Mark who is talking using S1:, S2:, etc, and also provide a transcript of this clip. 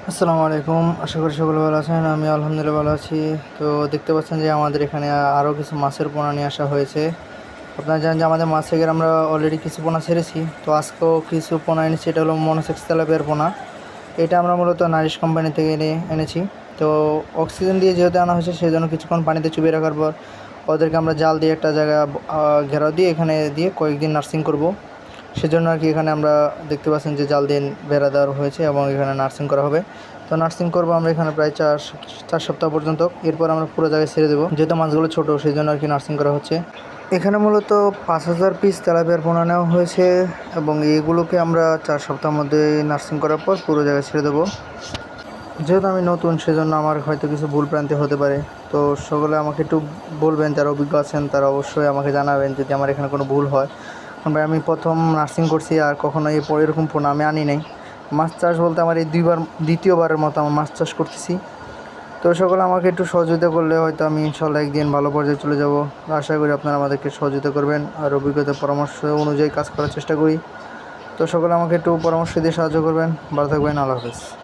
S1: আসসালামু আলাইকুম। আশা করি সকলে ভালো আছেন। আমি আলহামদুলিল্লাহ ভালো আছি। তো দেখতে পাচ্ছেন যে আমাদের এখানে আরও কিছু মাছের পোনা নিয়ে আসা হয়েছে। আপনারা জানেন যে আমাদের মাছ থেকে আমরা অলরেডি কিছু পোনা ছেড়েছি। তো আজকেও কিছু পোনা এনেছি। এটা হলো মনোসেক্স তেলাপিয়ার পোনা। এটা আমরা মূলত নারিশ কোম্পানি থেকে এনেছি। তো অক্সিজেন দিয়ে যেহেতু আনা হয়েছে, সেই জন্য কিছুক্ষণ পানিতে চুবিয়ে রাখার পর ওদেরকে আমরা জাল দিয়ে একটা জায়গা ঘেরাও দিয়ে এখানে দিয়ে কয়েকদিন নার্সিং করব। সেজন্য আর কি এখানে আমরা দেখতে পাচ্ছেন যে জাল দিয়ে বেড়া দেওয়া হয়েছে এবং এখানে নার্সিং করা হবে। তো নার্সিং করবো আমরা এখানে প্রায় চার সপ্তাহ পর্যন্ত। এরপর আমরা পুরো জায়গায় ছেড়ে দেবো, যেহেতু মাছগুলো ছোটো সেই জন্য আর কি নার্সিং করা হচ্ছে। এখানে মূলত 5,000 পিস তেলাপিয়ার পোনা নেওয়া হয়েছে এবং এগুলোকে আমরা 4 সপ্তাহের মধ্যে নার্সিং করার পর পুরো জায়গায় ছেড়ে দেবো। যেহেতু আমি নতুন, সেজন্য আমার হয়তো কিছু ভুল ভ্রান্তি হতে পারে। তো সকলে আমাকে একটু বলবেন, যারা অভিজ্ঞ আছেন তারা অবশ্যই আমাকে জানাবেন যদি আমার এখানে কোনো ভুল হয়। ভাই আমি প্রথম নার্সিং করছি, আর কখনো এরকম পোনা আমি আনি নাই। মাছ চাষ বলতে আমার এই দ্বিতীয়বারের মতো আমার মাছ চাষ করতেছি। তো সকলে আমাকে একটু সহযোগিতা করলে হয়তো আমি ইনশাল্লাহ একদিন ভালো পর্যায়ে চলে যাব। আশা করি আপনারা আমাদেরকে সহযোগিতা করবেন আর অভিজ্ঞতার পরামর্শ অনুযায়ী কাজ করার চেষ্টা করি। তো সকলে আমাকে একটু পরামর্শ দিয়ে সাহায্য করবেন। ভালো থাকবেন। আল্লাহ হাফেজ।